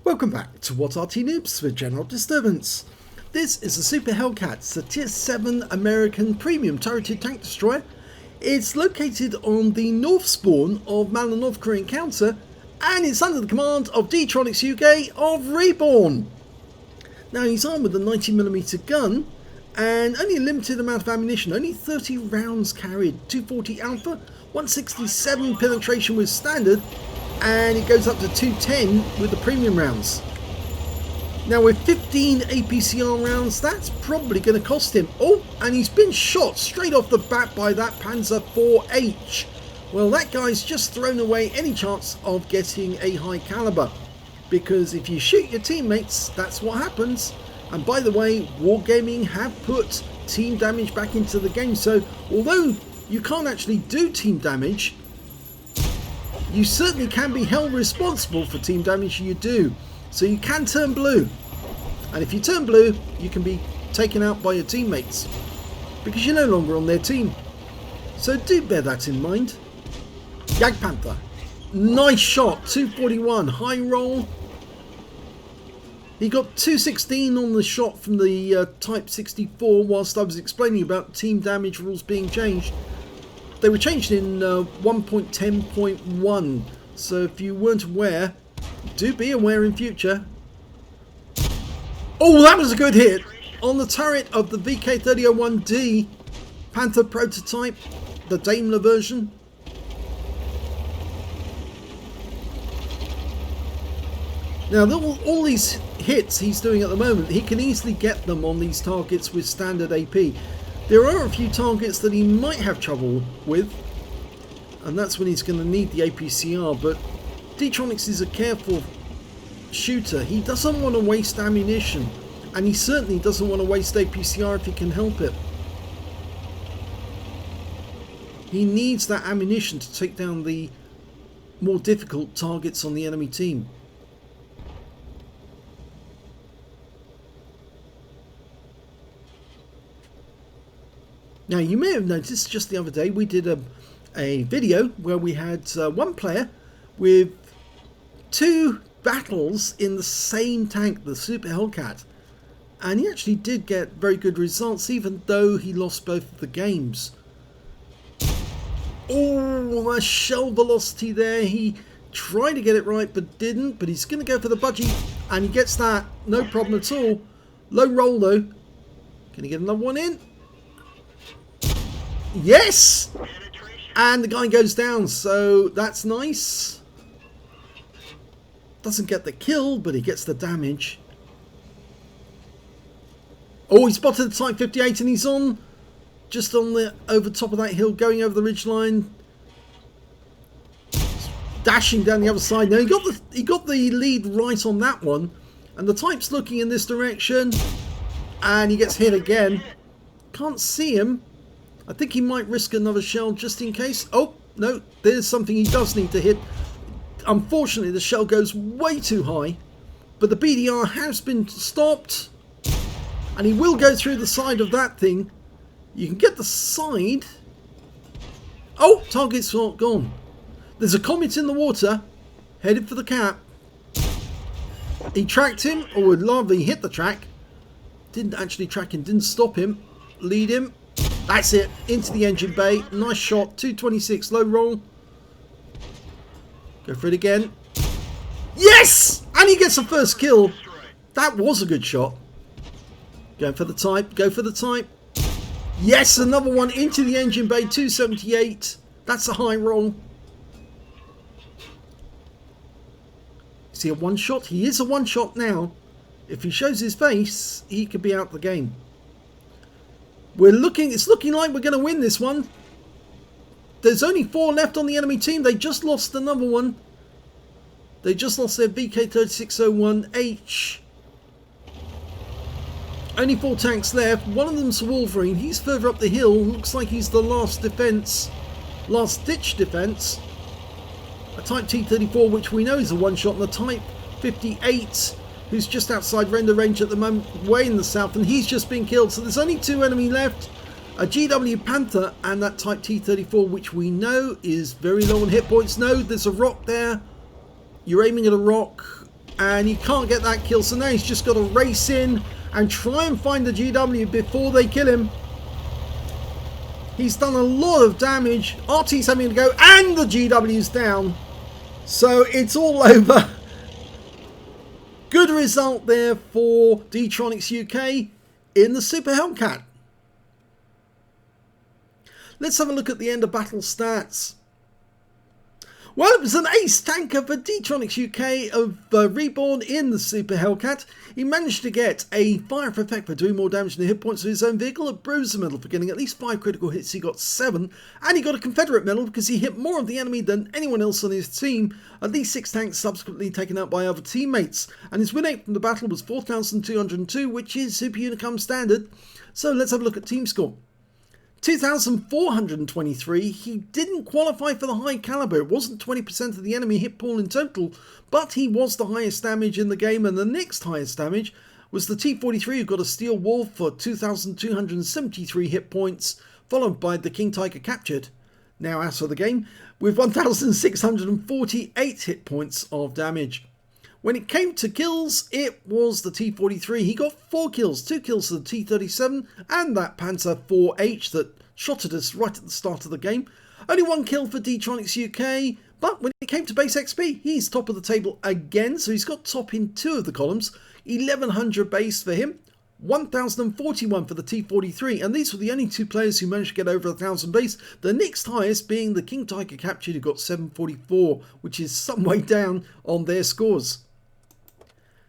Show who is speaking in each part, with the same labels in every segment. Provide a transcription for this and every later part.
Speaker 1: Welcome back to What Arty Noobs for General Disturbance. This is the Super Hellcat. It's a Tier 7 American premium turreted tank destroyer. It's located on the north spawn of Malinovka Encounter, and it's under the command of D-Tronics UK of REBRN. Now he's armed with a 90mm gun and only a limited amount of ammunition, only 30 rounds carried, 240 alpha, 167 penetration with standard, and it goes up to 210 with the premium rounds. Now with 15 APCR rounds, that's probably going to cost him. Oh, and he's been shot straight off the bat by that Panzer IV-H. Well, that guy's just thrown away any chance of getting a high caliber, because if you shoot your teammates, that's what happens. And by the way, Wargaming have put team damage back into the game, so although you can't actually do team damage, you certainly can be held responsible for team damage you do. So you can turn blue, and if you turn blue, you can be taken out by your teammates because you're no longer on their team. So do bear that in mind. Jagdpanther, nice shot, 241, high roll. He got 216 on the shot from the Type 64 whilst I was explaining about team damage rules being changed. They were changed in 1.10.1, so if you weren't aware, do be aware in future. Oh, that was a good hit on the turret of the VK3001D Panther prototype, the Daimler version. Now, all these hits he's doing at the moment, he can easily get them on these targets with standard AP. There are a few targets that he might have trouble with, and that's when he's going to need the APCR, but D-Tronics is a careful shooter. He doesn't want to waste ammunition, and he certainly doesn't want to waste APCR if he can help it. He needs that ammunition to take down the more difficult targets on the enemy team. Now, you may have noticed just the other day we did a video where we had one player with two battles in the same tank, the Super Hellcat, and he actually did get very good results even though he lost both of the games. Oh, a shell velocity there. He tried to get it right but didn't, but he's going to go for the budgie, and he gets that, no problem at all. Low roll though. Can he get another one in? Yes! And the guy goes down, so that's nice. Doesn't get the kill, but he gets the damage. Oh, he spotted the Type 58 and he's on, just on the over top of that hill, going over the ridgeline. Dashing down the other side. Now he got the lead right on that one, and the Type's looking in this direction, and he gets hit again. Can't see him. I think he might risk another shell just in case. Oh, no, there's something he does need to hit. Unfortunately, the shell goes way too high, but the BDR has been stopped, and he will go through the side of that thing. You can get the side. Oh, target's not gone. There's a comet in the water, headed for the cap. He tracked him, or would rather he hit the track. Didn't actually track him, didn't stop him. Lead him. That's it, into the engine bay. Nice shot, 226, low roll. Go for it again. Yes! And he gets the first kill. That was a good shot. Going for the Type, go for the Type. Yes, another one into the engine bay, 278. That's a high roll. Is he a one shot? He is a one shot now. If he shows his face, he could be out the game. It's looking like we're going to win this one. There's only 4 left on the enemy team. They just lost another one. They just lost their VK3601H. Only 4 tanks left. One of them's a Wolverine. He's further up the hill. Looks like he's the last defense. Last ditch defense. A Type T34, which we know is a one-shot, and the Type 58, who's just outside render range at the moment, way in the south, and he's just been killed. So there's only 2 enemy left, a GW Panther and that Type T34, which we know is very low on hit points. No, there's a rock there. You're aiming at a rock. and he can't get that kill, so now he's just got to race in and try and find the GW before they kill him. He's done a lot of damage. Arty's having to go, and the GW's down. So it's all over. Good result there for D-Tronics UK in the Super Hellcat. Let's have a look at the end of battle stats. Well, it was an ace tanker for D-Tronics UK of REBRN in the Super Hellcat. He managed to get a fire effect for doing more damage than the hit points of his own vehicle, a bruiser medal for getting at least 5 critical hits, he got 7, and he got a Confederate medal because he hit more of the enemy than anyone else on his team, at least 6 tanks subsequently taken out by other teammates. And his win rate from the battle was 4,202, which is Super Unicum standard. So let's have a look at team score. 2,423, he didn't qualify for the high caliber. It wasn't 20% of the enemy hit pool in total, but he was the highest damage in the game, and the next highest damage was the T-43, who got a Steel Wolf for 2,273 hit points, followed by the King Tiger captured. Now as for the game, with 1,648 hit points of damage. When it came to kills, it was the T-43. He got 4 kills, 2 kills to the T-37 and that Panzer IV-H that shot at us right at the start of the game. Only 1 kill for D-Tronics UK, but when it came to base XP, he's top of the table again, so he's got top in 2 of the columns. 1,100 base for him, 1,041 for the T-43, and these were the only 2 players who managed to get over 1,000 base, the next highest being the King Tiger captured, who got 744, which is some way down on their scores.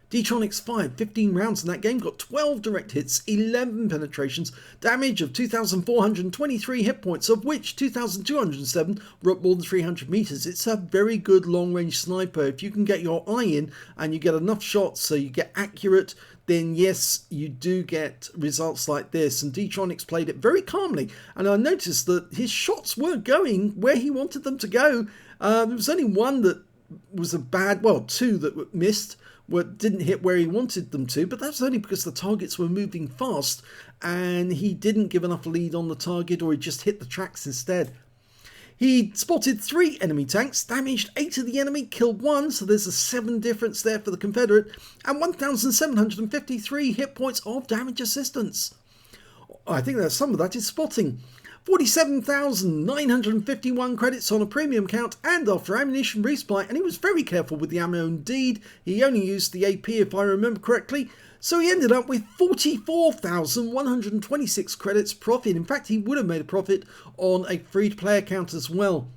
Speaker 1: D-Tronics fired 15 rounds in that game, got 12 direct hits, 11 penetrations, damage of 2,423 hit points, of which 2,207 were up more than 300 meters. It's a very good long-range sniper. If you can get your eye in and you get enough shots so you get accurate, then yes, you do get results like this. And D-Tronics played it very calmly, and I noticed that his shots were going where he wanted them to go. There was only one that was a bad, well, 2 that missed, didn't hit where he wanted them to, but that's only because the targets were moving fast and he didn't give enough lead on the target, or he just hit the tracks instead. He spotted 3 enemy tanks, damaged 8 of the enemy, killed 1, so there's a 7 difference there for the Confederate, and 1,753 hit points of damage assistance. I think that some of that is spotting. 47,951 credits on a premium count and after ammunition resupply, and he was very careful with the ammo indeed. He only used the AP if I remember correctly, so he ended up with 44,126 credits profit. In fact, he would have made a profit on a free-to-play account as well.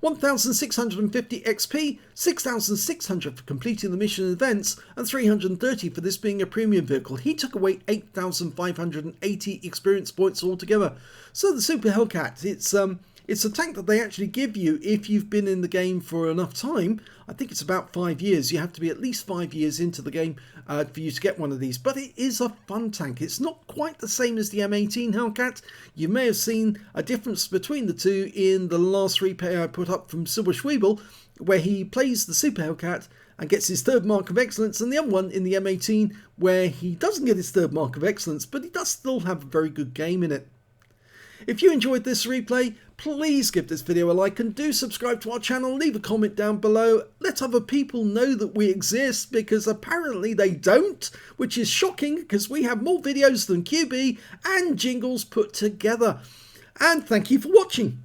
Speaker 1: 1,650 XP, 6,600 for completing the mission events, and 330 for this being a premium vehicle. He took away 8,580 experience points altogether. So the Super Hellcat, it's a tank that they actually give you if you've been in the game for enough time. I think it's about 5 years. You have to be at least 5 years into the game for you to get one of these. But it is a fun tank. It's not quite the same as the M18 Hellcat. You may have seen a difference between the two in the last replay I put up from Silver Schweibel, where he plays the Super Hellcat and gets his 3rd mark of excellence, and the other one in the M18 where he doesn't get his 3rd mark of excellence, but he does still have a very good game in it. If you enjoyed this replay, please give this video a like and do subscribe to our channel, leave a comment down below, let other people know that we exist, because apparently they don't, which is shocking because we have more videos than QB and Jingles put together. And thank you for watching.